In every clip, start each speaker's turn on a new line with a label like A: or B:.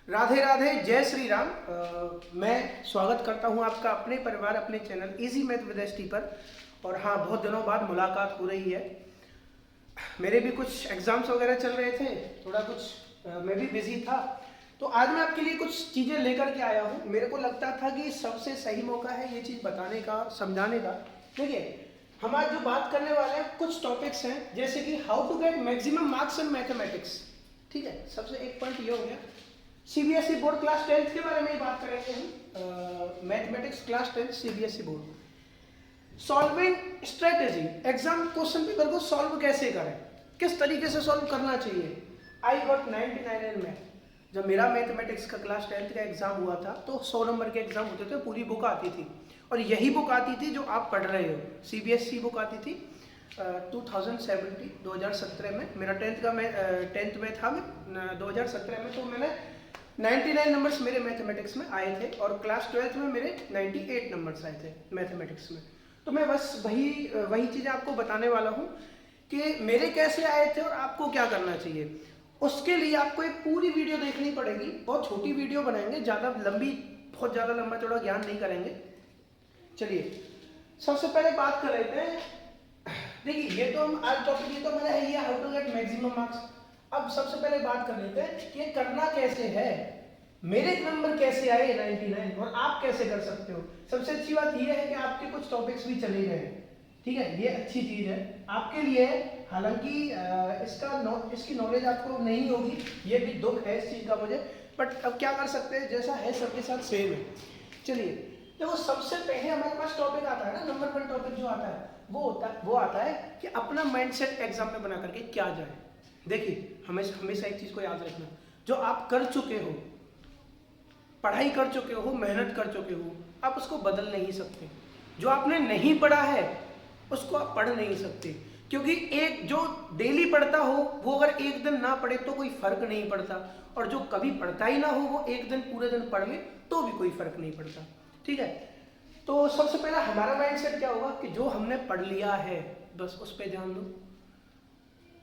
A: राधे राधे, जय श्री राम। मैं स्वागत करता हूं आपका अपने परिवार अपने channel easy math with ST पर। और हाँ, बहुत दिनों बाद मुलाकात हो रही है। मेरे भी कुछ एग्जाम्स वगैरह चल रहे थे, थोड़ा कुछ मैं भी बिजी था। तो आज मैं आपके लिए कुछ चीज़ें लेकर के आया हूँ। मेरे को लगता था कि सबसे सही मौका है ये चीज़ बताने का, समझाने का। देखिए, हम आज जो बात करने वाले हैं कुछ टॉपिक्स हैं, जैसे कि how to get maximum marks in mathematics. ठीक है, सबसे एक पॉइंट ये हो गया। सीबीएसई बोर्ड क्लास 10th के बारे में ही बात करेंगे हम। Mathematics class 10th CBSE board. Solving strategy, exam question paper को सॉल्व कैसे करें, किस तरीके से सॉल्व करना चाहिए। I got 99 in math. जब मेरा मैथमेटिक्स का क्लास 10th का एग्जाम हुआ था तो 100 नंबर के एग्जाम होते थे, पूरी बुक आती थी। और यही बुक आती थी जो आप पढ़ रहे हो, सीबीएसई बुक आती थी 2017 में। मेरा 10th में था, मैं 2017 में, तो मैंने 99 नंबर्स मेरे मैथमेटिक्स में आए थे और क्लास 12th में मेरे 98 नंबर्स आए थे मैथमेटिक्स में। तो मैं बस वही चीज़ें आपको बताने वाला हूँ कि मेरे कैसे आए थे और आपको क्या करना चाहिए। उसके लिए आपको एक पूरी वीडियो देखनी पड़ेगी। बहुत छोटी वीडियो बनाएंगे, बहुत ज़्यादा लंबा चौड़ा ज्ञान नहीं करेंगे। चलिए, सबसे पहले बात कर लेते हैं। देखिए, ये तो हम आज टॉपिक, ये तो मेरा है, ये how to get maximum marks. अब सबसे पहले बात कर लेते हैं कि ये करना कैसे है, मेरे नंबर कैसे आए 99 और आप कैसे कर सकते हो। सबसे अच्छी बात ये है कि आपके कुछ टॉपिक्स भी चले गए। ठीक है, ये अच्छी चीज़ है आपके लिए। हालांकि इसकी नॉलेज आपको नहीं होगी, ये भी दुख है इस चीज़ का मुझे, बट अब क्या कर सकते हैं, जैसा है सबके साथ सेम है। चलिए, देखो, सबसे पहले हमारे पास टॉपिक आता है ना, नंबर 1 टॉपिक जो आता है वो आता है कि अपना माइंडसेट एग्जाम में बना करके क्या जाए। देखिए, हमेशा एक चीज़ को याद रखना, जो आप कर चुके हो, पढ़ाई कर चुके हो, मेहनत कर चुके हो, आप उसको बदल नहीं सकते। जो आपने नहीं पढ़ा है उसको आप पढ़ नहीं सकते, क्योंकि एक जो डेली पढ़ता हो वो अगर एक दिन ना पढ़े तो कोई फर्क नहीं पड़ता, और जो कभी पढ़ता ही ना हो वो एक दिन पूरे दिन पढ़ ले तो भी कोई फर्क नहीं पड़ता। ठीक है, तो सबसे पहला हमारा माइंडसेट क्या होगा कि जो हमने पढ़ लिया है बस उस पर ध्यान दो।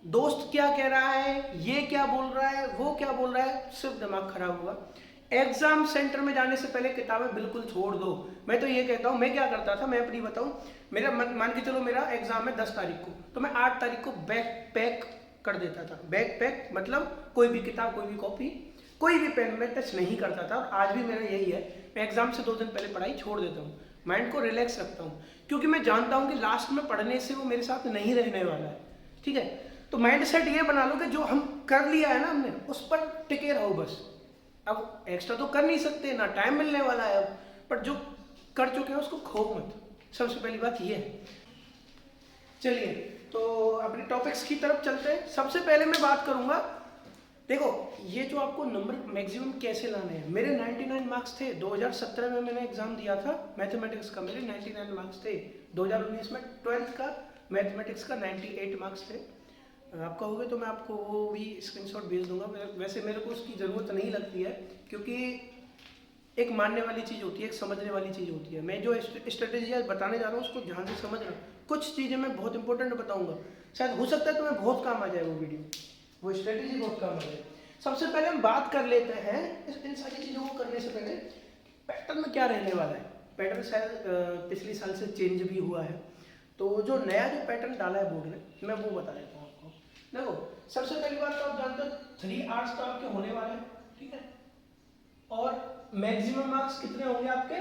A: दोस्त क्या कह रहा है, ये क्या बोल रहा है, वो क्या बोल रहा है, सिर्फ दिमाग खराब हुआ। एग्जाम सेंटर में जाने से पहले किताबें बिल्कुल छोड़ दो। मैं तो ये कहता हूँ, मैं क्या करता था, मैं अपनी बताऊँ। मेरा मान के चलो मेरा एग्जाम है 10 तारीख को, तो मैं 8 तारीख को बैग पैक कर देता था। बैग पैक मतलब कोई भी किताब, कोई भी कॉपी, कोई भी पेन में टच नहीं करता था। और आज भी मेरा यही है, मैं एग्जाम से 2 दिन पहले पढ़ाई छोड़ देता हूँ, माइंड को रिलैक्स रखता हूँ, क्योंकि मैं जानता हूँ कि लास्ट में पढ़ने से वो मेरे साथ नहीं रहने वाला है। ठीक है, तो माइंड सेट ये बना लो कि जो हम कर लिया है ना हमने, उस पर टिके रहो बस। अब एक्स्ट्रा तो कर नहीं सकते, ना टाइम मिलने वाला है अब, पर जो कर चुके हैं उसको खो मत। सबसे पहली बात ये है। चलिए, तो अपने टॉपिक्स की तरफ चलते हैं। सबसे पहले मैं बात करूंगा, देखो, ये जो आपको नंबर मैक्सिमम कैसे लाने हैं। मेरे 99 मार्क्स थे, 2017 में मैंने एग्जाम दिया था मैथमेटिक्स का, मेरे 99 मार्क्स थे। 2019 में 12th का मैथमेटिक्स का 98 मार्क्स थे। आप कहोगे तो मैं आपको वो भी स्क्रीनशॉट भेज दूंगा। वैसे मेरे को उसकी ज़रूरत नहीं लगती है, क्योंकि एक मानने वाली चीज़ होती है, एक समझने वाली चीज़ होती है। मैं जो स्ट्रेटेजी आज बताने जा रहा हूँ उसको ध्यान से समझना। कुछ चीज़ें मैं बहुत इंपॉर्टेंट बताऊंगा, शायद हो सकता है तुम्हें बहुत काम आ जाए वो वीडियो, वो स्ट्रेटेजी बहुत काम आ जाए। सबसे पहले हम बात कर लेते हैं इन सारी चीज़ों को करने से पहले पैटर्न में क्या रहने वाला है। पैटर्न शायद पिछले साल से चेंज भी हुआ है, तो जो नया जो पैटर्न डाला है बोर्ड ने, मैं वो बता देता हूँ आपको। देखो, सबसे पहली बात तो आप जानते हो 3 आवर्स तो आपके होने वाले हैं। ठीक है, और मैक्सिमम मार्क्स कितने होंगे आपके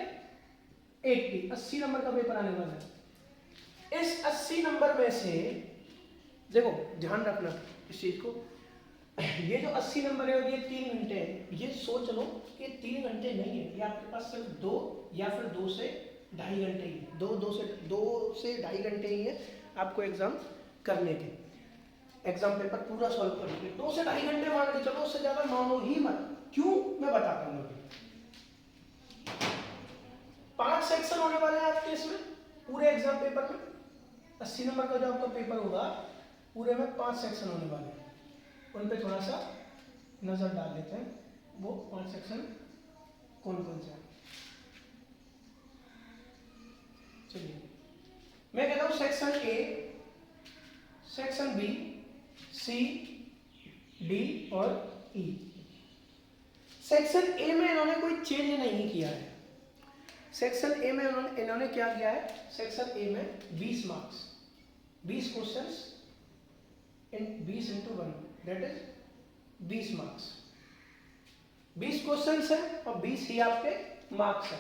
A: 80 नंबर का पेपर आने वाला है। इस 80 नंबर में से देखो, ध्यान रखना इस चीज को, ये जो 80 नंबर है और ये 3 घंटे है, ये सोच लो कि 3 घंटे नहीं है, ये आपके पास सिर्फ 2 या फिर 2 से ढाई घंटे ही है। 2 से ढाई घंटे ही है आपको एग्जाम करने के, एग्जाम पेपर पूरा सॉल्व करने के। 2 से ढाई घंटे मान के चलो, उससे ज्यादा मानो ही मत। क्यों, मैं बताता हूँ। 5 सेक्शन होने वाले हैं आपके इसमें पूरे एग्जाम पेपर में। 80 नंबर का जो आपका पेपर होगा पूरे में 5 सेक्शन होने वाले हैं, उन पे थोड़ा सा नजर डाल लेते हैं। वो 5 सेक्शन कौन कौन से हैं। चलिए, मैं कहता हूँ section A, section B, C, D और ई। सेक्शन ए में इन्होंने कोई चेंज नहीं किया है। सेक्शन ए में इन्होंने क्या किया है, सेक्शन ए में 20 marks, 20 questions in 20 into 1 that is 20 marks. 20 questions है और 20 ही आपके मार्क्स है।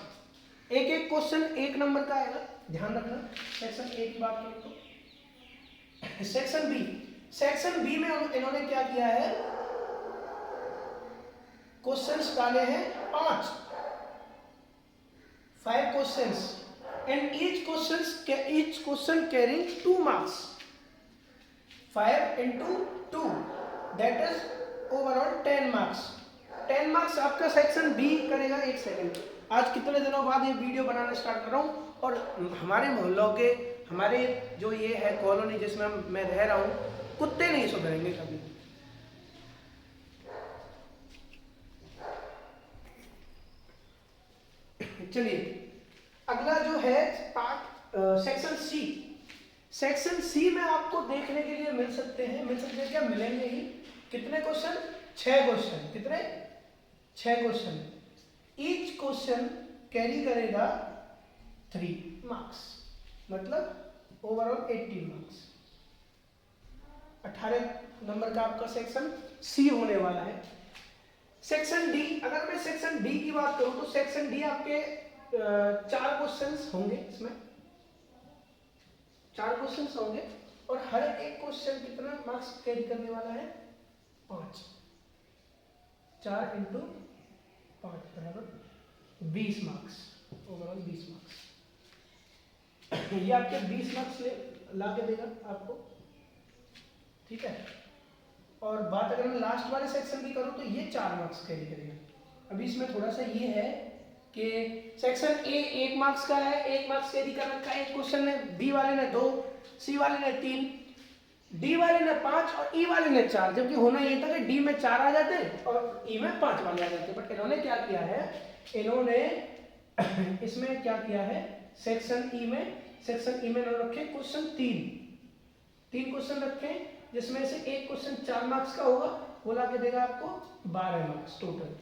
A: एक एक क्वेश्चन 1 नंबर का आएगा, ध्यान रखना। सेक्शन ए की बात करें तो सेक्शन बी में इन्होंने क्या किया है, क्वेश्चंस डाले हैं 5 questions and each question carrying 2 marks. 5 into 2 that is overall 10 marks. 10 marks आपका सेक्शन बी करेगा। एक सेकंड, आज कितने दिनों बाद ये वीडियो बनाना स्टार्ट कर रहा हूँ और हमारे मोहल्लों के, हमारे जो ये है कॉलोनी जिसमें मैं रह रहा हूँ, कुत्ते नहीं सुधरेंगे कभी। चलिए अगला जो है part section C. Section C में आपको देखने के लिए मिल सकते हैं क्या, मिलेंगे ही। कितने क्वेश्चन? 6 क्वेश्चन। कितने? 6 क्वेश्चन। ईच क्वेश्चन कैरी करेगा 3 मार्क्स, मतलब ओवरऑल 18 मार्क्स। 18 नंबर का आपका सेक्शन सी होने वाला है। सेक्शन डी, अगर मैं सेक्शन डी की बात करूं तो सेक्शन डी आपके 4 क्वेश्चंस होंगे। इसमें 4 क्वेश्चंस होंगे और हर एक क्वेश्चन कितना मार्क्स कैरी करने वाला है? 5। 4 into 5 बराबर 20 मार्क्स, ओवरऑल 20 मार्क्स। ये आपके 20 मार्क्स ला के देगा आपको, ठीक है। और बात अगर मैं लास्ट वाले सेक्शन की करूं तो ये 4 मार्क्स कैरी करेगा। अभी इसमें थोड़ा सा ये है कि सेक्शन ए 1 मार्क्स का है, 1 मार्क्स कैरी कर रखा है एक क्वेश्चन ने, बी वाले ने 2, सी वाले ने 3, डी वाले ने 5 और ई वाले ने 4। जबकि होना ये था कि डी में 4 आ जाते और ई में 5 वाले आ जाते, बट इन्होंने क्या किया है, इन्होंने इसमें क्या किया है, सेक्शन ई में इन्होंने रखे क्वेश्चन 3 क्वेश्चन रखे, जिसमें से एक क्वेश्चन 4 मार्क्स का होगा, वो ला के देगा आपको 12 मार्क्स टोटल।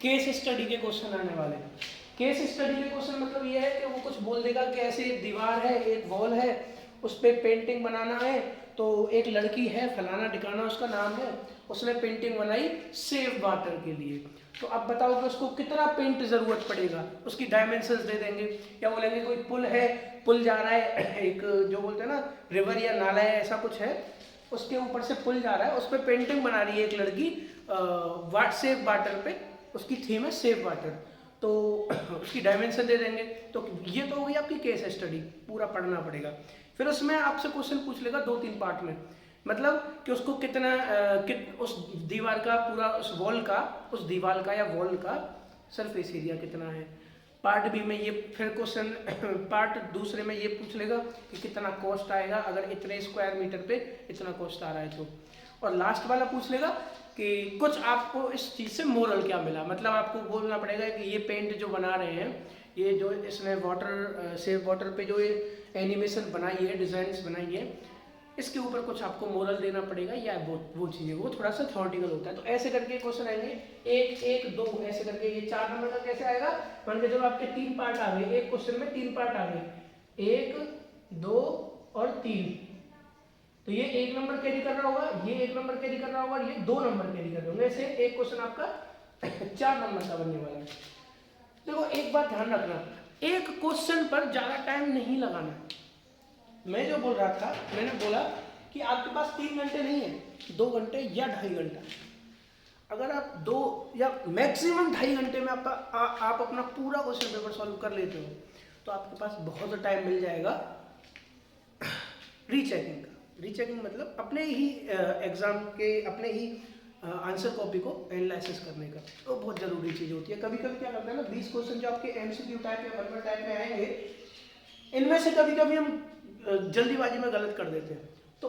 A: केस स्टडी के क्वेश्चन आने वाले हैं। केस स्टडी के क्वेश्चन मतलब ये है कि वो कुछ बोल देगा कि ऐसे एक दीवार है, एक वॉल है, उस पर पेंटिंग बनाना है, तो एक लड़की है फलाना ठिकाना उसका नाम है, उसने पेंटिंग बनाई सेव वाटर के लिए, तो अब बताओ कि उसको कितना पेंट जरूरत पड़ेगा, उसकी डायमेंशंस दे देंगे। या बोलेंगे कोई पुल है, पुल जा रहा है, एक जो बोलते हैं ना रिवर या नाला है, ऐसा कुछ है, उसके ऊपर से पुल जा रहा है, उस पर पेंटिंग बना रही है एक लड़की सेव वाटर पे, उसकी थीम है सेव वाटर, तो उसकी डायमेंशन दे देंगे। तो ये तो हो गई आपकी केस स्टडी, पूरा पढ़ना पड़ेगा। फिर उसमें आपसे क्वेश्चन पूछ लेगा 2-3 पार्ट में, मतलब कि उसको कितना उस दीवार का पूरा उस दीवार का या वॉल का सरफेस एरिया कितना है। पार्ट बी में ये फिर क्वेश्चन पार्ट दूसरे में ये पूछ लेगा कि कितना कॉस्ट आएगा अगर इतने स्क्वायर मीटर पे इतना कॉस्ट आ रहा है तो। और लास्ट वाला पूछ लेगा कि कुछ आपको इस चीज़ से मोरल क्या मिला, मतलब आपको बोलना पड़ेगा कि ये पेंट जो बना रहे हैं, ये जो इसने वाटर सेव वाटर पे जो ये एनिमेशन बनाई है, डिज़ाइंस बनाई है, इसके ऊपर कुछ आपको मोरल देना पड़ेगा, या वो चीज़ें, वो थोड़ा सा थ्योरेटिकल होता है। तो ऐसे करके क्वेश्चन आएंगे 1, 1, 2 ऐसे करके। ये 4 नंबर का कैसे आएगा, मान के चलो आपके 3 पार्ट आ गए, एक क्वेश्चन में 3 पार्ट आ गए, 1, 2 और 3, तो ये 1 नंबर कैरी कर रहा होगा, ये 1 नंबर कैरी कर रहा होगा, ये 2 नंबर कैरी कर रहे होंगे, ऐसे एक क्वेश्चन आपका 4 नंबर का बनने वाला है। देखो एक बात ध्यान रखना, एक क्वेश्चन पर ज़्यादा टाइम नहीं लगाना। मैं जो बोल रहा था, मैंने बोला कि आपके पास 3 घंटे नहीं है, 2 घंटे या 2.5 घंटा। अगर आप 2 या मैक्सिमम 2.5 घंटे में आप अपना पूरा क्वेश्चन पेपर सॉल्व कर लेते हो, तो आपके पास बहुत टाइम मिल जाएगा रीचेकिंग का। रीचेकिंग मतलब अपने ही एग्जाम के अपने ही आंसर कॉपी को एनालिसिस करने का, तो बहुत ज़रूरी चीज़ होती है। कभी कभी क्या करता है ना, 20 क्वेश्चन जो आपके MCQ टाइप या 1 टाइप में आएंगे, इनमें से कभी कभी हम जल्दीबाजी में गलत कर देते हैं। तो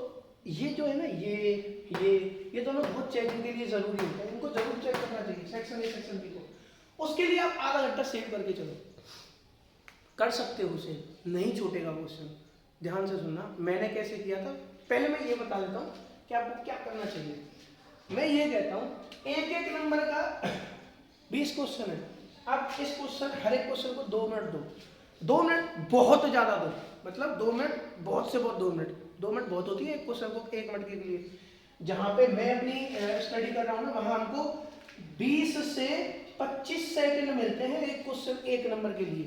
A: ये जो है ना, ये दोनों बहुत चेकिंग के लिए ज़रूरी होता है, इनको जरूर चेक करना चाहिए सेक्शन ए सेक्शन बी को। उसके लिए आप आधा घंटा सेव करके चलो, कर सकते हो सेव, नहीं छूटेगा क्वेश्चन। ध्यान से सुनना, मैंने कैसे किया था, पहले मैं ये बता देता हूँ कि आपको क्या करना चाहिए। मैं ये कहता हूँ एक नंबर का 20 क्वेश्चन है। आप इस क्वेश्चन हर एक क्वेश्चन को 2 मिनट दो, 2 मिनट बहुत ज़्यादा दो, मतलब 2 मिनट बहुत से बहुत 2 मिनट, 2 मिनट बहुत होती है एक क्वेश्चन को 1 मिनट के लिए। जहाँ पे मैं अपनी स्टडी कर रहा हूँ ना, वहाँ हमको 20 से 25 सेकंड मिलते हैं एक क्वेश्चन 1 नंबर के लिए,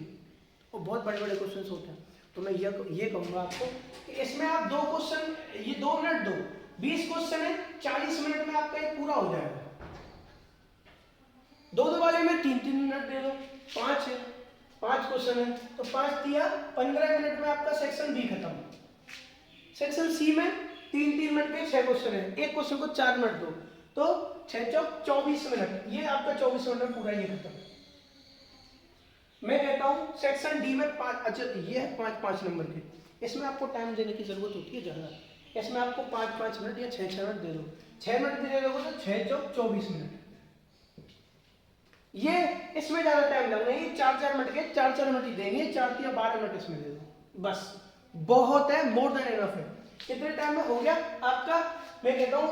A: और बहुत बड़े बड़े क्वेश्चन होते हैं। तो मैं ये कहूँगा आपको कि इसमें आप 2 क्वेश्चन, ये 2 मिनट दो, 20 क्वेश्चन है, 40 मिनट में आपका एक पूरा हो जाएगा। 2 वाले में 3-3 मिनट दे दो, 5 है, 5 क्वेश्चन है तो 5 दिया 15 मिनट में आपका सेक्शन बी खत्म। सेक्शन सी में 3-3 मिनट के 6 क्वेश्चन है, एक क्वेश्चन को 4 मिनट दो, तो 6 चौक 24 मिनट, ये आपका 24 मिनट में पूरा ये खत्म। मैं कहता हूँ सेक्शन डी में 5, अच्छा ये है 5-5 नंबर के, इसमें आपको टाइम देने की जरूरत होती है ज़्यादा, इसमें आपको 5-5 मिनट या 6-6 मिनट दे दो, 6 मिनट दे दोगे तो 6 चौक 24 मिनट। ये इसमें ज़्यादा टाइम लगना है, ये 4-4 मिनट के 4-4 मिनट ही देंगे, 4 या 12 मिनट इसमें दे दो, बस बहुत है, मोर देन इनफ है। कितने टाइम में हो गया आपका, मैं कहता हूँ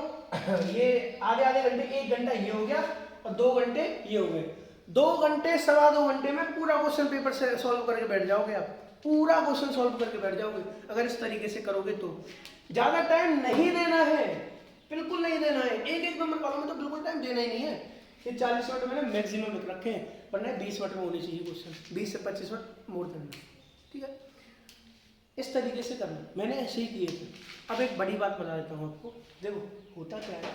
A: ये आधे घंटे, 1 घंटा ये हो गया और 2 घंटे ये हो गए, 2 घंटे 2.25 घंटे में पूरा क्वेश्चन पेपर से सॉल्व करके बैठ जाओगे आप, पूरा क्वेश्चन सॉल्व करके बैठ जाओगे अगर इस तरीके से करोगे तो। ज़्यादा टाइम नहीं देना है, बिल्कुल नहीं देना है, एक नंबर वालों में तो बिल्कुल टाइम देना ही नहीं है। ये 40 मिनट मैंने मैक्सिमम लिख रखे हैं, वरना 20 मिनट में होनी चाहिए क्वेश्चन, 20 से 25 मिनट मोर देना, ठीक है। इस तरीके से करना, मैंने ऐसे ही किए थे। अब एक बड़ी बात बता देता हूँ आपको, देखो होता क्या है,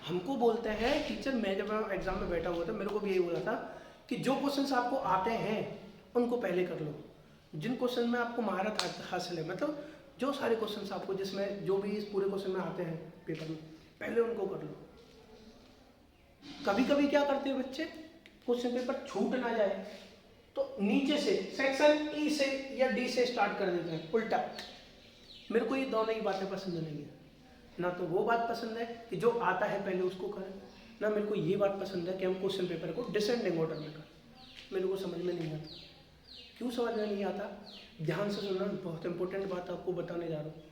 A: हमको बोलते हैं टीचर, मैं जब एग्जाम में बैठा हुआ था मेरे को भी यही बोला था कि जो क्वेश्चंस आपको आते हैं उनको पहले कर लो, जिन क्वेश्चन में आपको महारत हासिल है, मतलब जो सारे क्वेश्चंस आपको जिसमें जो भी इस पूरे क्वेश्चन में आते हैं पेपर में, पहले उनको कर लो। कभी कभी क्या करते हैं बच्चे, क्वेश्चन पेपर छूट ना जाए तो नीचे से सेक्शन ई से या डी से स्टार्ट कर देते हैं उल्टा। मेरे को ये दोनों ही बातें पसंद नहीं है, ना तो वो बात पसंद है कि जो आता है पहले उसको करें, ना मेरे को ये बात पसंद है कि हम क्वेश्चन पेपर को डिसेंडिंग ऑर्डर में करें। मेरे को समझ में नहीं आता, क्यों समझ में नहीं आता, ध्यान से सुनना, बहुत इंपॉर्टेंट बात आपको बताने जा रहा हूँ।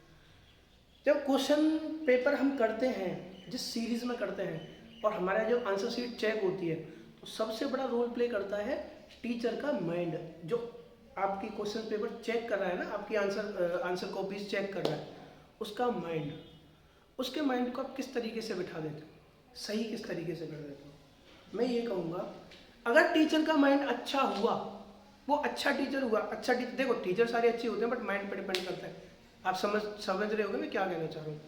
A: जब क्वेश्चन पेपर हम करते हैं, जिस सीरीज में करते हैं, और हमारा जो आंसर शीट चेक होती है, तो सबसे बड़ा रोल प्ले करता है टीचर का माइंड, जो आपकी क्वेश्चन पेपर चेक कर रहा है ना, आपकी आंसर कॉपीज चेक कर रहा है, उसका माइंड, उसके माइंड को आप किस तरीके से बिठा देते हो, सही किस तरीके से कर देते हो। मैं ये कहूँगा अगर टीचर का माइंड अच्छा हुआ, वो अच्छा टीचर हुआ, अच्छा टीचर, देखो टीचर सारे अच्छे होते हैं बट माइंड पर डिपेंड करता है। आप समझ रहे होगे मैं क्या कहना चाह रहा हूँ,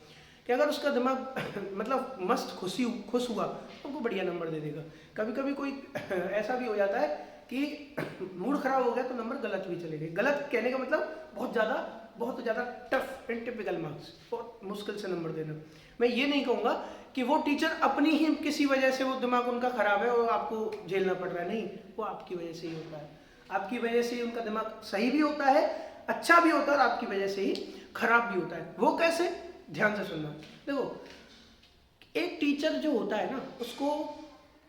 A: कि अगर उसका दिमाग मतलब मस्त खुश हुआ तो वो बढ़िया नंबर दे देगा। कभी कभी कोई ऐसा भी हो जाता है कि मूड खराब हो गया तो नंबर गलत भी चले गए। गलत कहने का मतलब बहुत ज़्यादा टफ एंड टिपिकल मार्क्स, बहुत मुश्किल से नंबर देना। मैं ये नहीं कहूँगा कि वो टीचर अपनी ही किसी वजह से वो दिमाग उनका खराब है और आपको झेलना पड़ रहा है, नहीं, वो आपकी वजह से ही होता है, आपकी वजह से ही उनका दिमाग सही भी होता है, अच्छा भी होता है, और आपकी वजह से ही खराब भी होता है। वो कैसे, ध्यान से सुनना। देखो एक टीचर जो होता है ना, उसको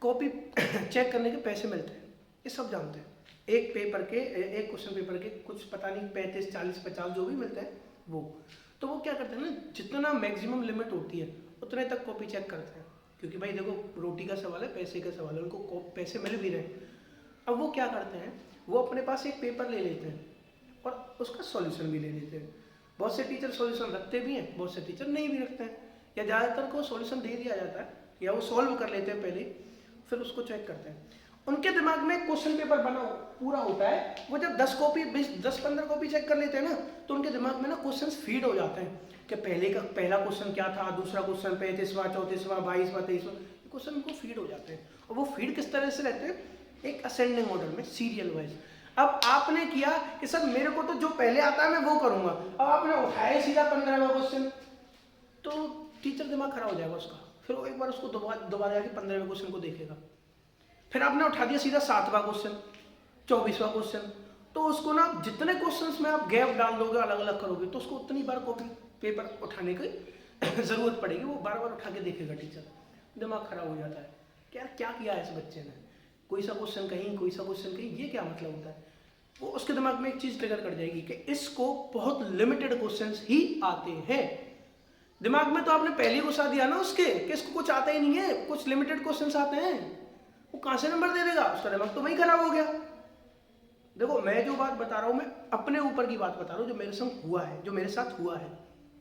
A: कॉपी चेक करने के पैसे मिलते हैं, ये सब जानते हैं। एक पेपर के, एक क्वेश्चन पेपर के कुछ पता नहीं 35, 40, 50 जो भी मिलते हैं वो, तो वो क्या करते हैं ना, जितना मैक्सिमम लिमिट होती है उतने तक कॉपी चेक करते हैं, क्योंकि भाई देखो रोटी का सवाल है, पैसे का सवाल है, उनको पैसे मिल भी रहे हैं। अब वो क्या करते हैं, वो अपने पास एक पेपर ले लेते हैं और उसका सॉल्यूशन भी ले लेते हैं। बहुत से टीचर सॉल्यूशन रखते भी हैं, बहुत से टीचर नहीं भी रखते हैं, या ज़्यादातर को सॉल्यूशन दे दिया जाता है या वो सॉल्व कर लेते हैं पहले, फिर उसको चेक करते हैं। उनके दिमाग में क्वेश्चन पेपर बना पूरा होता है, वो जब 10-15 कॉपी चेक कर लेते हैं ना, तो उनके दिमाग में ना क्वेश्चंस फीड हो जाते हैं कि पहला क्वेश्चन क्या था, दूसरा क्वेश्चन 35वां, 34वां, 22वां, 23वां, क्वेश्चन उनको फीड हो जाते हैं। और वो फीड किस तरह से रहते हैं, एक असेंडिंग ऑर्डर में, सीरियल वाइज। अब आपने किया कि सर मेरे को तो जो पहले आता है मैं वो करूंगा, अब आपने उठाया सीधा 15वां क्वेश्चन, तो टीचर दिमाग खराब हो जाएगा उसका, फिर वो एक बार उसको दोबारा जाके 15वें क्वेश्चन को देखेगा। फिर आपने उठा दिया सीधा 7वां क्वेश्चन, 24वां क्वेश्चन, तो उसको ना जितने क्वेश्चंस में आप गैप डाल दोगे, अलग अलग करोगे, तो उसको उतनी बार कॉपी पेपर उठाने की जरूरत पड़ेगी, वो बार बार उठा के देखेगा टीचर, दिमाग खराब हो जाता है। क्या किया है इस बच्चे ने, कोई सा क्वेश्चन कहीं, कोई सा क्वेश्चन कहीं, ये क्या मतलब होता है। वो उसके दिमाग में एक चीज ट्रिगर कर जाएगी कि इसको बहुत लिमिटेड क्वेश्चंस ही आते हैं। दिमाग में तो आपने पहले घुसा दिया ना उसके कि इसको कुछ आता ही नहीं है, कुछ लिमिटेड क्वेश्चंस आते हैं, वो कहाँ से नंबर दे देगा, उसका दिमाग तो वही खराब हो गया। देखो मैं जो बात बता रहा हूँ, मैं अपने ऊपर की बात बता रहा हूँ, जो मेरे संग हुआ है, जो मेरे साथ हुआ है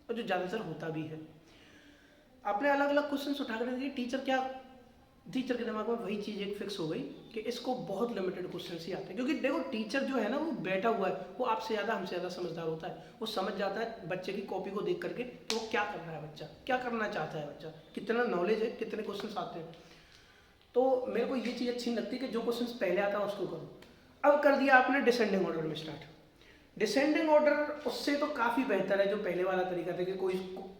A: और जो ज़्यादातर होता भी है। आपने अलग अलग क्वेश्चन उठा कर दिए, टीचर के दिमाग में वही चीज़ एक फिक्स हो गई कि इसको बहुत लिमिटेड क्वेश्चन ही आते हैं। क्योंकि देखो टीचर जो है ना, वो बैठा हुआ है, वो आपसे ज़्यादा हमसे ज़्यादा समझदार होता है। वो समझ जाता है बच्चे की कॉपी को देख करके कि वो क्या कर रहा है बच्चा, क्या करना चाहता है बच्चा, कितना नॉलेज है, कितने क्वेश्चन आते हैं। तो मेरे को ये चीज़ अच्छी लगती है कि जो क्वेश्चन पहले आता है उसको करो। अब कर दिया आपने डिसेंडिंग ऑर्डर में स्टार्ट। डिसेंडिंग ऑर्डर उससे तो काफ़ी बेहतर है जो पहले वाला तरीका था कि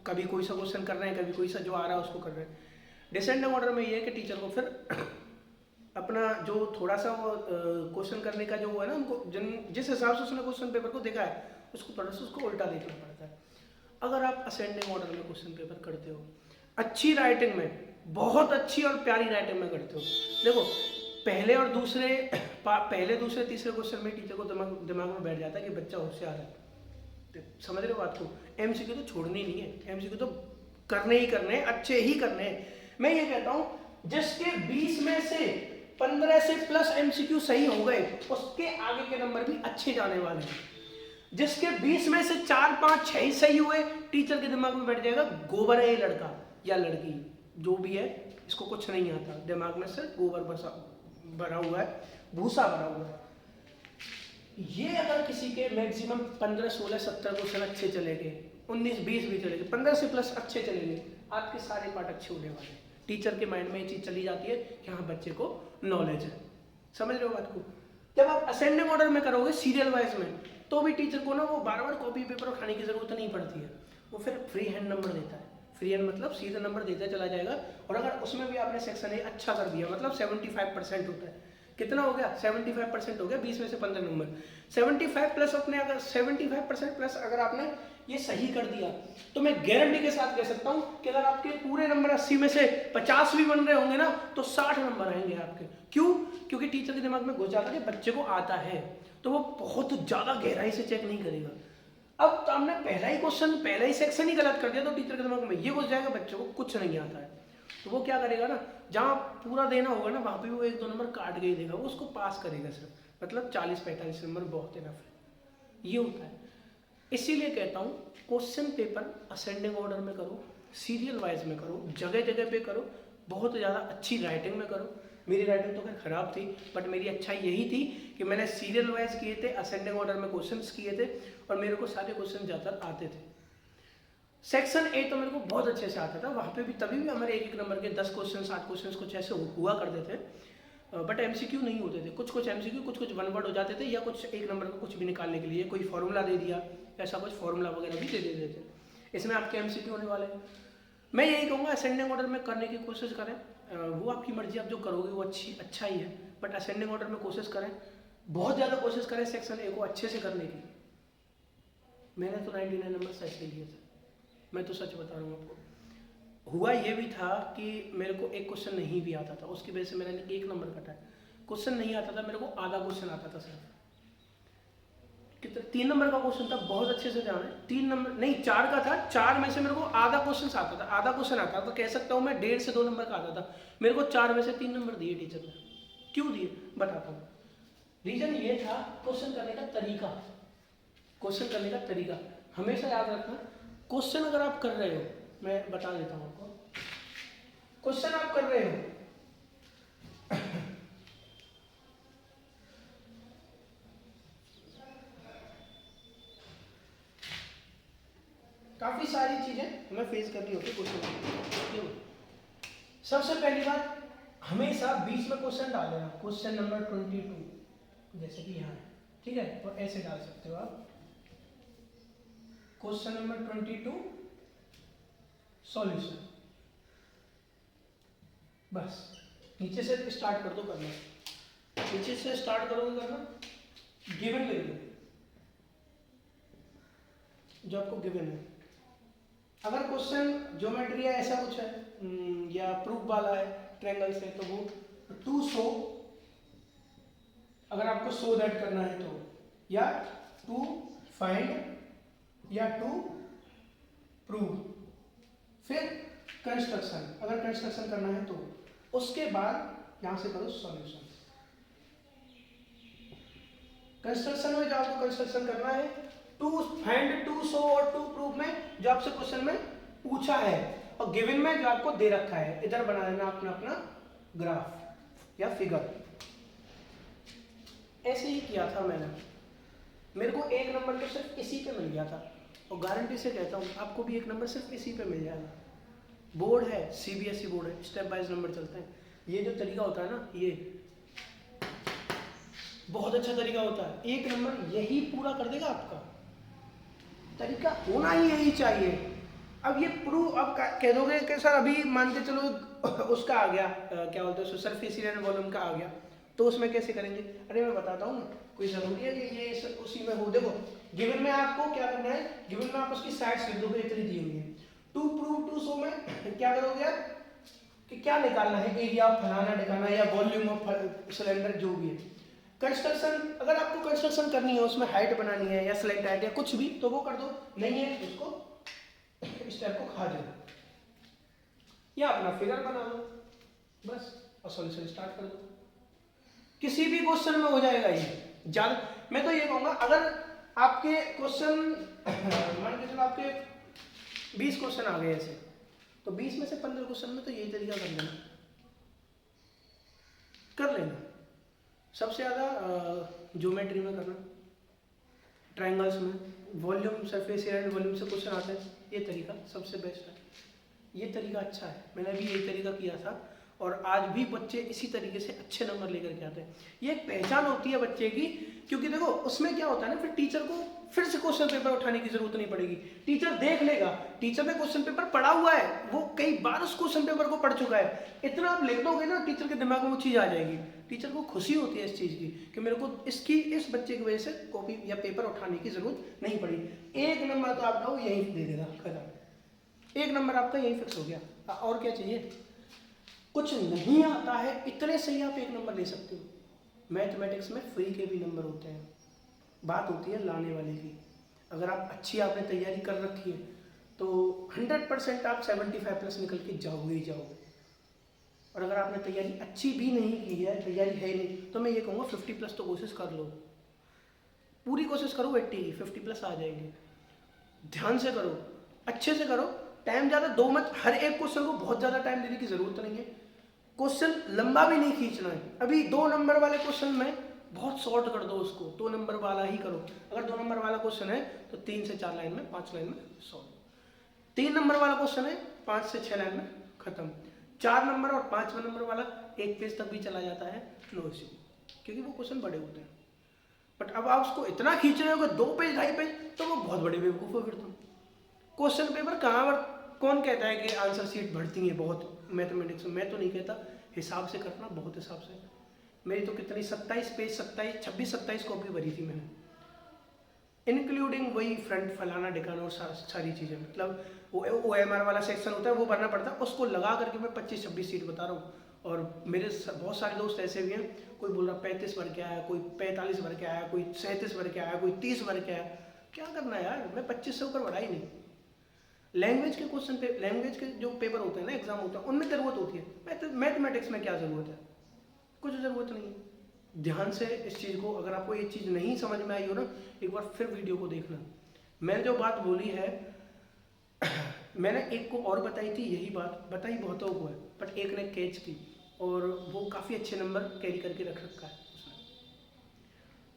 A: कभी कोई सा क्वेश्चन कर रहे हैं, कभी कोई सा जो आ रहा है उसको कर रहे हैं। डिसेंडिंग ऑर्डर में ये है कि टीचर को फिर अपना जो थोड़ा सा वो क्वेश्चन करने का जो है ना, उनको जिस हिसाब से उसने क्वेश्चन पेपर को देखा है उसको थोड़ा सा उसको उल्टा देखना पड़ता है। अगर आप असेंडिंग ऑर्डर में क्वेश्चन पेपर करते हो, अच्छी राइटिंग में, बहुत अच्छी और प्यारी राइटिंग में करते हो, देखो पहले दूसरे तीसरे क्वेश्चन में टीचर को दिमाग में बैठ जाता है कि बच्चा होशियार है। समझ रहे हो बात को? एमसीक्यू तो छोड़नी नहीं है, एमसीक्यू तो करने ही करने, अच्छे ही करने हैं। मैं ये कहता हूं जिसके 20 में से 15 से प्लस एमसीक्यू सही हो गए, उसके आगे के नंबर भी अच्छे जाने वाले हैं। जिसके 20 में से 4, 5, 6 ही सही हुए, टीचर के दिमाग में बैठ जाएगा गोबर है ये लड़का या लड़की, जो भी है इसको कुछ नहीं आता, दिमाग में से गोबर भरा हुआ है, भूसा भरा हुआ है। ये अगर किसी के मैक्सिमम 15, 16, 17 क्वेश्चन अच्छे चले गए, 19, 20 भी चले गए, 15 से प्लस अच्छे चले गए, आपके सारे पार्ट अच्छे होने वाले हैं। टीचर के माइंड में ये चीज़ चली जाती है कि हाँ बच्चे को नॉलेज है। समझ रहे हो बात को? जब आप असेंडिंग ऑर्डर में करोगे सीरियल वाइज में, तो भी टीचर को ना वो बार बार कॉपी पेपर उठाने की जरूरत नहीं पड़ती है। वो फिर फ्री हैंड नंबर देता है। फ्री हैंड मतलब सीधा नंबर देता चला जाएगा। और अगर उसमें भी आपने सेक्शन ए अच्छा कर दिया, मतलब 75% होता है, कितना हो गया? 75% हो गया, 20 में से 15 नंबर। 75 प्लस अपने अगर 75% प्लस अगर आपने ये सही कर दिया, तो मैं गारंटी के साथ कह सकता हूं कि अगर आपके पूरे नंबर 80 में से 50 भी बन रहे होंगे ना, तो 60 नंबर आएंगे आपके। क्यों? क्योंकि टीचर के दिमाग में घुस जाता है कि बच्चे को आता है, तो वो बहुत ज्यादा गहराई से चेक नहीं करेगा। अब तो हमने पहला ही क्वेश्चन, पहला ही सेक्शन ही गलत कर दिया, तो टीचर के दिमाग में ये घुस जाएगा बच्चे को कुछ नहीं आता है। तो वो क्या करेगा ना, जहाँ पूरा देना होगा ना, वहाँ पे वो 1-2 नंबर काट के ही देगा, वो उसको पास करेगा सिर्फ, मतलब 40-45 नंबर बहुत इनफ है। ये होता है। इसीलिए कहता हूँ क्वेश्चन पेपर असेंडिंग ऑर्डर में करो, सीरियल वाइज में करो, जगह जगह पे करो, बहुत ज़्यादा अच्छी राइटिंग में करो। मेरी राइटिंग तो खैर खराब थी, बट मेरी अच्छाई यही थी कि मैंने सीरियल वाइज किए थे, असेंडिंग ऑर्डर में क्वेश्चंस किए थे, और मेरे को सारे क्वेश्चन ज़्यादातर आते थे। सेक्शन ए तो मेरे को बहुत अच्छे से आता था, वहाँ पे भी तभी भी हमारे 1-1 नंबर के 10 क्वेश्चन 7 क्वेश्चन कुछ ऐसे हुआ करते थे, बट एमसीक्यू नहीं होते थे। कुछ एमसीक्यू, कुछ वन वर्ड हो जाते थे, या कुछ 1 नंबर का कुछ भी निकालने के लिए कोई फॉर्मूला दे दिया, ऐसा कुछ फॉर्मूला वगैरह भी दे देते थे। इसमें आपके एमसीक्यू होने वाले हैं। मैं यही कहूँगा असेंडिंग ऑर्डर में करने की कोशिश करें, वो आपकी मर्जी, आप जो करोगे वो अच्छा ही है, बट असेंडिंग ऑर्डर में कोशिश करें, बहुत ज़्यादा कोशिश करें सेक्शन ए को अच्छे से करने की। मैंने तो 99 नंबर ऐसे लिए थे, मैं तो सच बता रहा हूँ आपको। हुआ ये भी था कि मेरे को एक क्वेश्चन नहीं भी आता था, उसकी वजह से मैंने 1 नंबर कटा है। क्वेश्चन नहीं आता था मेरे को, आधा क्वेश्चन आता था सिर्फ। कितना? 3 नंबर का क्वेश्चन था, बहुत अच्छे से ध्यान है। 3 नंबर नहीं, 4 का था। 4 में से मेरे को आधा क्वेश्चन आता था, आधा क्वेश्चन आता था, तो कह सकता हूँ मैं 1.5 से 2 नंबर का आता था। मेरे को 4 में से 3 नंबर दिए टीचर ने। क्यों दिए बताता हूँ। रीजन ये था, क्वेश्चन करने का तरीका। क्वेश्चन करने का तरीका हमेशा याद रखना। क्वेश्चन अगर आप कर रहे हो, मैं बता देता हूँ आपको, क्वेश्चन आप कर रहे हो काफी सारी चीजें हमें फेस करनी होती है क्वेश्चन। सबसे पहली बात, हमेशा बीच में क्वेश्चन डाल देना, क्वेश्चन नंबर 22, जैसे कि यहाँ है, ठीक है, और ऐसे डाल सकते हो आप, क्वेश्चन नंबर 22 सॉल्यूशन। बस नीचे से स्टार्ट कर दो करना, नीचे से स्टार्ट करोगे करना, गिवन ले लो जो आपको गिवन है। अगर क्वेश्चन ज्योमेट्री है, ऐसा कुछ है, या प्रूफ वाला है ट्रायंगल से, तो वो टू शो, अगर आपको शो दैट करना है तो, या टू फाइंड, या टू प्रूव। फिर कंस्ट्रक्शन, अगर कंस्ट्रक्शन करना है तो उसके बाद यहाँ से करो सॉल्यूशन। कंस्ट्रक्शन में जो आपको कंस्ट्रक्शन करना है, टू फाइंड, टू शो और टू प्रूव में जो आपसे क्वेश्चन में पूछा है, और गिवन में जो आपको दे रखा है, इधर बना लेना अपना अपना ग्राफ या फिगर। ऐसे ही किया था मैंने, मेरे को 1 नंबर तो सिर्फ इसी पे मिल गया था, और गारंटी से कहता हूँ आपको भी 1 नंबर सिर्फ इसी पे मिल जाएगा। बोर्ड है, सीबीएसई बोर्ड है, स्टेप वाइज नंबर चलते हैं। ये जो तरीका होता है ना, ये बहुत अच्छा तरीका होता है, 1 नंबर यही पूरा कर देगा आपका। तरीका होना ही यही चाहिए। अब ये प्रूव, अब कह दोगे कि सर अभी मान के चलो उसका आ गया, क्या बोलते हैं, सरफेस एरिया एंड वॉल्यूम का आ गया, तो उसमें कैसे करेंगे? अरे मैं बताता हूँ ना, कोई जरूरी है कि ये उसी में हो। देखो गिवन में आपको क्या करना है, गिवन में आप उसकी साइड्स लिख दोगे, इतनी दी हुई है। टू प्रूव, टू शो में क्या करोगे आप कि क्या निकालना है, एरिया फलाना निकालना या वॉल्यूम ऑफ सिलेंडर, जो भी है। कंस्ट्रक्शन, अगर आपको कंस्ट्रक्शन करनी है, उसमें हाइट बनानी है या स्लैंट हाइट या कुछ भी, तो वो कर दो, नहीं है उसको स्टेप को खा दो या अपना फिगर बना लो बस, और सॉल्यूशन स्टार्ट कर दो। किसी भी क्वेश्चन में हो जाएगा ये। ज्यादा मैं तो ये कहूँगा, अगर आपके क्वेश्चन मान के चलो आपके 20 क्वेश्चन आ गए ऐसे, तो 20 में से 15 क्वेश्चन में तो यही तरीका कर लेना। सबसे ज़्यादा ज्योमेट्री में करना, ट्रायंगल्स में, volume, surface area and volume से क्वेश्चन आते हैं, ये तरीका सबसे बेस्ट है। ये तरीका अच्छा है, मैंने भी यही तरीका किया था, और आज भी बच्चे इसी तरीके से अच्छे नंबर लेकर के आते हैं। ये एक पहचान होती है बच्चे की, क्योंकि देखो उसमें क्या होता है ना, फिर टीचर को फिर से क्वेश्चन पेपर उठाने की जरूरत नहीं पड़ेगी। टीचर देख लेगा, टीचर ने क्वेश्चन पेपर पढ़ा हुआ है, वो कई बार उस क्वेश्चन पेपर को पढ़ चुका है। इतना आप लिख दोगे ना, टीचर के दिमाग में वो चीज़ आ जाएगी। टीचर को खुशी होती है इस चीज़ की कि मेरे को इस बच्चे की वजह से कॉपी या पेपर उठाने की जरूरत नहीं पड़ी। 1 नंबर तो आपका वो यहीं दे देगा, खत्म। 1 नंबर आपका यहीं फिक्स हो गया। और क्या चाहिए? कुछ नहीं आता है, इतने से ही आप 1 नंबर ले सकते हो। मैथमेटिक्स में फ्री के भी नंबर होते हैं, बात होती है लाने वाले की। अगर आप अच्छी आपने तैयारी कर रखी है तो 100% आप 75+ निकल के जाओगे ही जाओगे। और अगर आपने तैयारी अच्छी भी नहीं की है, तैयारी है नहीं, तो मैं ये कहूँगा 50+ तो कोशिश कर लो, पूरी कोशिश करो 80 की, 50+ आ जाएंगे। ध्यान से करो, अच्छे से करो, टाइम ज़्यादा दो मत। हर एक क्वेश्चन को बहुत ज़्यादा टाइम देने की जरूरत नहीं है, क्वेश्चन लंबा भी नहीं खींचना है। अभी 2 नंबर वाले क्वेश्चन में बहुत शॉर्ट कर दो उसको, 2 नंबर वाला ही करो। अगर 2 नंबर वाला क्वेश्चन है तो 3 से 4 लाइन में, 5 लाइन में सॉल्व। 3 नंबर वाला क्वेश्चन है 5 से 6 लाइन में खत्म। 4 नंबर और 5वां नंबर वाला 1 पेज तक भी चला जाता है, नो इश्यू, क्योंकि वो क्वेश्चन बड़े होते हैं। बट अब आप उसको इतना खींच रहे हो कि 2 पेज 2.5 पेज, तो वो बहुत बड़े बेवकूफ़ हो फिर तुम। क्वेश्चन पेपर कहाँ पर, कौन कहता है कि आंसर शीट बढ़ती है बहुत मैथमेटिक्स में? मैं तो नहीं कहता, हिसाब से करना, बहुत हिसाब से। मेरी तो कितनी 27 पेज, 26-27 कॉपी भरी थी मैंने, इंक्लूडिंग वही फ्रंट फलाना डिकाना और सारी चीज़ें। मतलब वो OMR वाला सेक्शन होता है वो भरना पड़ता है, उसको लगा करके मैं 25-26 सीट बता रहा हूँ। और मेरे बहुत सारे दोस्त ऐसे भी हैं, कोई बोल रहा 35 भर के आया, कोई 45 भर के आया, कोई 37 भर के आया, कोई 30 भर के आया। क्या करना है यार, मैं 25 से ऊपर बढ़ा ही नहीं। लैंग्वेज के क्वेश्चन पे, लैंग्वेज के जो पेपर होते हैं ना, एग्जाम होता है, उनमें ज़रूरत होती है। मैथमेटिक्स में क्या ज़रूरत है? कुछ ज़रूरत नहीं है। ध्यान से इस चीज़ को, अगर आपको ये चीज़ नहीं समझ में आई हो ना, एक बार फिर वीडियो को देखना। मैंने जो बात बोली है मैंने एक को और बताई थी, यही बात बताई बहुतों को है, बट एक ने कैच की और वो काफ़ी अच्छे नंबर कैरी करके रख रखा है उसने।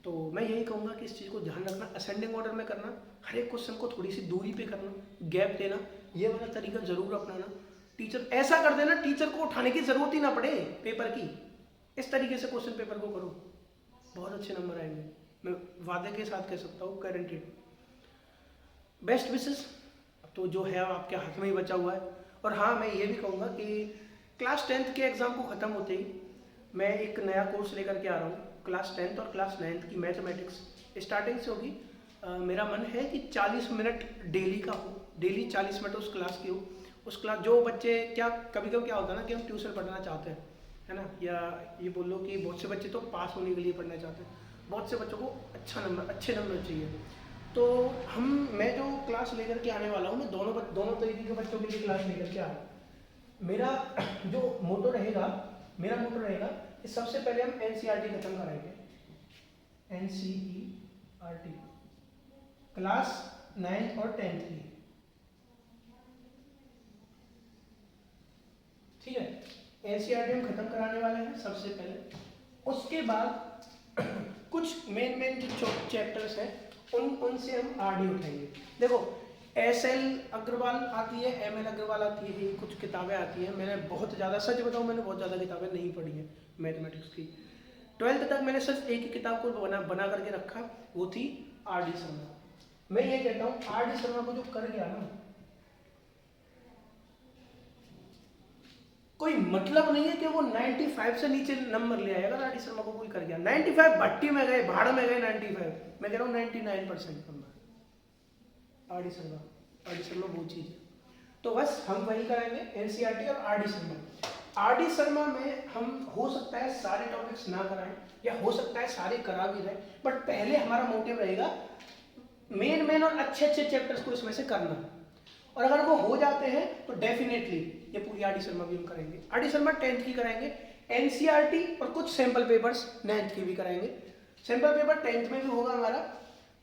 A: तो मैं यही कहूँगा कि इस चीज़ को ध्यान रखना, असेंडिंग ऑर्डर में करना, हर एक क्वेश्चन को थोड़ी सी दूरी पे करना, गैप देना, ये वाला तरीका ज़रूर अपनाना। टीचर ऐसा कर देना, टीचर को उठाने की ज़रूरत ही ना पड़े पेपर की। इस तरीके से क्वेश्चन पेपर को करो, बहुत अच्छे नंबर आएंगे, मैं वादे के साथ कह सकता हूँ, गारंटीड। बेस्ट विशेस तो जो है आपके हाथ में ही बचा हुआ है। और हाँ, मैं ये भी कहूँगा कि क्लास 10th के एग्ज़ाम को ख़त्म होते ही मैं एक नया कोर्स लेकर के आ रहा हूँ। क्लास 10th और क्लास 9th की मैथमेटिक्स स्टार्टिंग से होगी। मेरा मन है कि 40 मिनट डेली का हो, डेली 40 मिनट उस क्लास की हो। उस क्लास जो बच्चे, क्या कभी कभी क्या होता है ना कि हम ट्यूशन पढ़ना चाहते हैं, है ना, या ये बोल लो कि बहुत से बच्चे तो पास होने के लिए पढ़ना चाहते हैं, बहुत से बच्चों को अच्छे नंबर चाहिए। तो मैं जो क्लास लेकर के आने वाला हूँ, मैं दोनों तरीके के बच्चों के लिए क्लास लेकर के आ रहा हूँ। मेरा जो मोटो रहेगा कि सबसे पहले हम एनसीईआरटी खत्म कराएंगे। एनसीईआरटी क्लास 9th और 10th की, ठीक है। एनसीईआरटी हम खत्म कराने वाले हैं सबसे पहले। उसके बाद कुछ मेन जो चैप्टर्स हैं उनसे हम आरडी उठाएंगे। देखो एसएल अग्रवाल आती है, एमएल अग्रवाल आती है, ये कुछ किताबें आती हैं। मैंने बहुत ज़्यादा, सच बताऊँ, मैंने बहुत ज़्यादा किताबें नहीं पढ़ी हैं मैथमेटिक्स की। 12th तक मैंने सिर्फ एक ही किताब को बना करके रखा, वो थी आरडी शर्मा। मैं ये कहता हूँ आरडी शर्मा को जो कर गया ना, कोई मतलब नहीं है कि वो 95 से नीचे नंबर ले आएगा। आरडी शर्मा को कोई कर गया 95, भट्टी में गए, भाड़ में गए 95, मैं कह रहा हूँ 99% नंबर। आरडी शर्मा वो चीज़ है। तो बस हम वही कराएंगे, एनसीईआरटी और आरडी शर्मा। आरडी शर्मा में हम हो सकता है सारे टॉपिक्स ना कराएं, या हो सकता है सारे करा भी रहे, बट पहले हमारा मोटिव रहेगा मेन और अच्छे चैप्टर्स को इसमें से करना। और अगर वो हो जाते हैं तो डेफिनेटली ये पूरी आरडी शर्मा भी हम करेंगे। आरडी शर्मा 10th की कराएंगे, एनसीईआरटी और कुछ सैंपल पेपर्स 9th की भी कराएंगे। सैंपल पेपर 10th में भी होगा हमारा।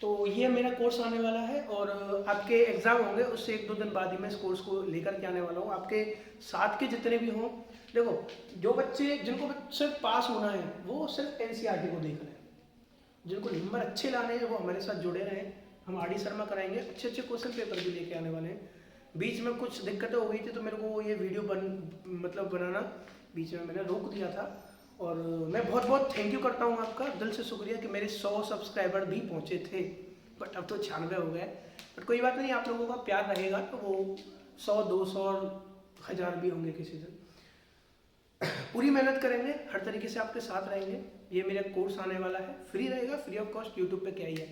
A: तो ये मेरा कोर्स आने वाला है, और आपके एग्ज़ाम होंगे उससे 1-2 दिन बाद ही मैं इस कोर्स को लेकर के आने वाला हूँ। आपके साथ के जितने भी हों, देखो जो बच्चे जिनको सिर्फ पास होना है वो सिर्फ एनसीईआरटी को देख रहे हैं, जिनको नंबर अच्छे लाने हैं वो हमारे साथ जुड़े रहें। हम आरडी शर्मा कराएंगे, अच्छे क्वेश्चन पेपर भी लेके आने वाले हैं। बीच में कुछ दिक्कतें हो गई थी तो मेरे को ये वीडियो बनाना बीच में मैंने रोक दिया था, और मैं बहुत थैंक यू करता हूँ आपका, दिल से शुक्रिया कि मेरे 100 सब्सक्राइबर भी पहुँचे थे, बट अब तो 96 हो गए। बट कोई बात नहीं, आप लोगों का प्यार रहेगा तो वो 100, 200 और 1000 भी होंगे किसी दिन। पूरी मेहनत करेंगे, हर तरीके से आपके साथ रहेंगे। ये मेरा कोर्स आने वाला है, फ्री रहेगा, फ्री ऑफ कॉस्ट, यूट्यूब पे क्या ही है।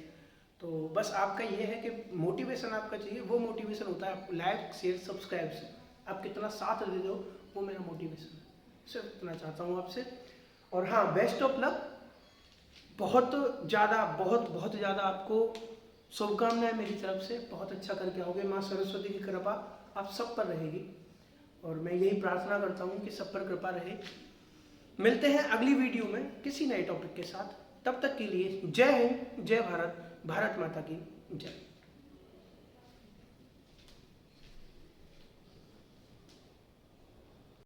A: तो बस आपका ये है कि मोटिवेशन आपका चाहिए, वो मोटिवेशन होता है आप लाइक शेयर सब्सक्राइब से। आप कितना साथ दे दो वो मेरा मोटिवेशन है, सिर्फ इतना चाहता हूँ आपसे। और हाँ, बेस्ट ऑफ लक, बहुत ज़्यादा आपको शुभकामनाएं मेरी तरफ से। बहुत अच्छा करके आओगे, माँ सरस्वती की कृपा आप सब पर रहेगी, और मैं यही प्रार्थना करता हूँ कि सब पर कृपा रहे। मिलते हैं अगली वीडियो में किसी नए टॉपिक के साथ, तब तक के लिए जय हिंद, जय भारत, भारत माता की जय।